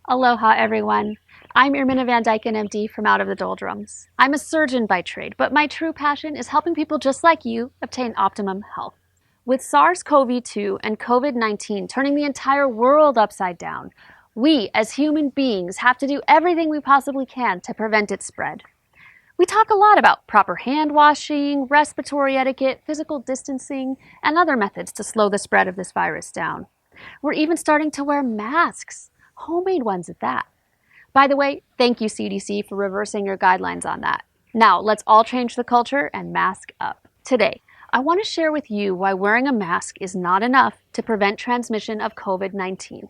Aloha, everyone. I'm Irminne Van Dyken Md from out of the Doldrums. I'm a surgeon by trade, but my true passion is helping people just like you obtain optimum health. With SARS-CoV-2 and COVID-19 turning the entire world upside down, we as human beings have to do everything we possibly can to prevent its spread. We talk a lot about proper hand washing, respiratory etiquette, physical distancing, and other methods to slow the spread of this virus down. We're even starting to wear masks, homemade ones at that. By the way, thank you CDC for reversing your guidelines on that. Now, let's all change the culture and mask up. Today, I want to share with you why wearing a mask is not enough to prevent transmission of COVID-19.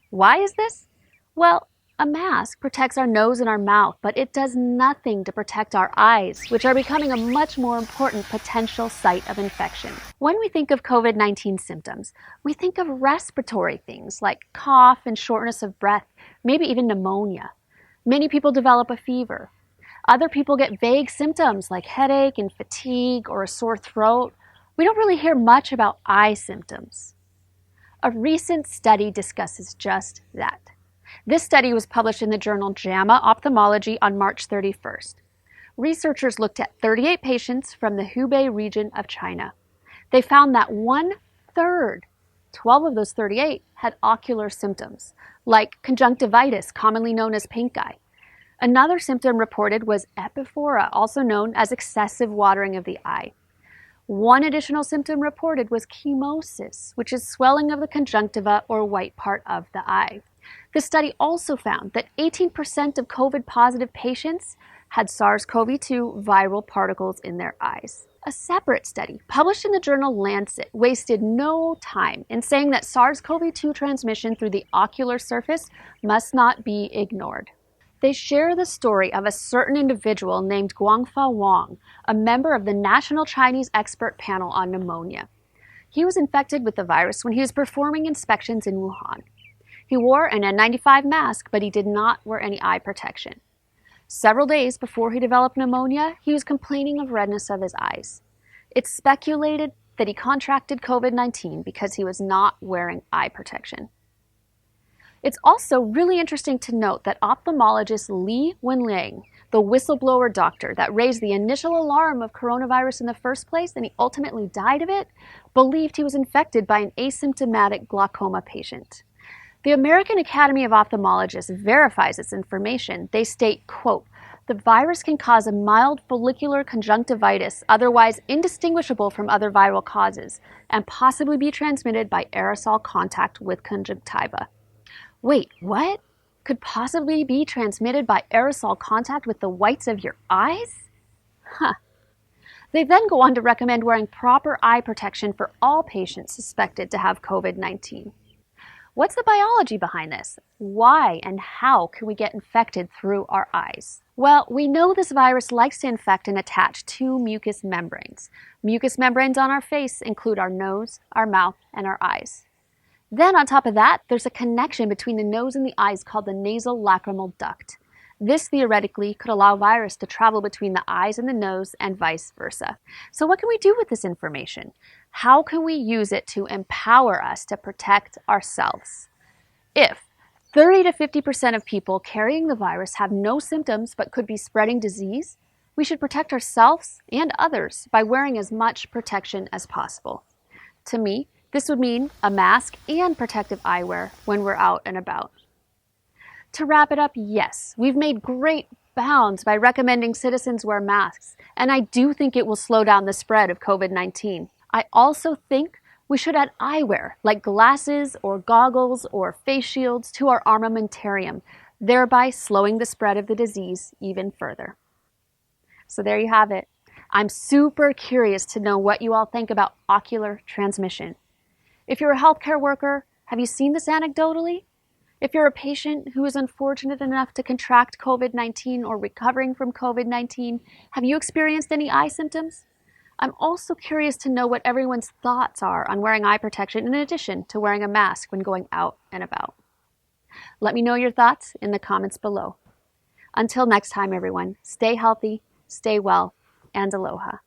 Why is this? Well, a mask protects our nose and our mouth, but it does nothing to protect our eyes, which are becoming a much more important potential site of infection. When we think of COVID-19 symptoms, we think of respiratory things like cough and shortness of breath, maybe even pneumonia. Many people develop a fever. Other people get vague symptoms like headache and fatigue or a sore throat. We don't really hear much about eye symptoms. A recent study discusses just that. This study was published in the journal JAMA Ophthalmology on March 31st. Researchers looked at 38 patients from the Hubei region of China. They found that 1/3, 12 of those 38, had ocular symptoms, like conjunctivitis, commonly known as pink eye. Another symptom reported was epiphora, also known as excessive watering of the eye. One additional symptom reported was chemosis, which is swelling of the conjunctiva or white part of the eye. This study also found that 18% of COVID-positive patients had SARS-CoV-2 viral particles in their eyes. A separate study, published in the journal Lancet, wasted no time in saying that SARS-CoV-2 transmission through the ocular surface must not be ignored. They share the story of a certain individual named Guangfa Wang, a member of the National Chinese Expert Panel on Pneumonia. He was infected with the virus when he was performing inspections in Wuhan. He wore an N95 mask, but he did not wear any eye protection. Several days before he developed pneumonia, he was complaining of redness of his eyes. It's speculated that he contracted COVID-19 because he was not wearing eye protection. It's also really interesting to note that ophthalmologist Wen Ling, the whistleblower doctor that raised the initial alarm of coronavirus in the first place and he ultimately died of it, believed he was infected by an asymptomatic glaucoma patient. The American Academy of Ophthalmologists verifies this information. They state, quote, "The virus can cause a mild follicular conjunctivitis, otherwise indistinguishable from other viral causes, and possibly be transmitted by aerosol contact with conjunctiva." Wait, what? Could possibly be transmitted by aerosol contact with the whites of your eyes? Huh. They then go on to recommend wearing proper eye protection for all patients suspected to have COVID-19. What's the biology behind this? Why and how can we get infected through our eyes? Well, we know this virus likes to infect and attach to mucous membranes. Mucous membranes on our face include our nose, our mouth, and our eyes. Then on top of that, there's a connection between the nose and the eyes called the nasal lacrimal duct. This theoretically could allow virus to travel between the eyes and the nose and vice versa. So what can we do with this information? How can we use it to empower us to protect ourselves? If 30 to 50% of people carrying the virus have no symptoms but could be spreading disease, we should protect ourselves and others by wearing as much protection as possible. To me, this would mean a mask and protective eyewear when we're out and about. To wrap it up, yes, we've made great bounds by recommending citizens wear masks, and I do think it will slow down the spread of COVID-19. I also think we should add eyewear, like glasses or goggles or face shields, to our armamentarium, thereby slowing the spread of the disease even further. So there you have it. I'm super curious to know what you all think about ocular transmission. If you're a healthcare worker, have you seen this anecdotally? If you're a patient who is unfortunate enough to contract COVID-19 or recovering from COVID-19, have you experienced any eye symptoms? I'm also curious to know what everyone's thoughts are on wearing eye protection in addition to wearing a mask when going out and about. Let me know your thoughts in the comments below. Until next time, everyone, stay healthy, stay well, and aloha.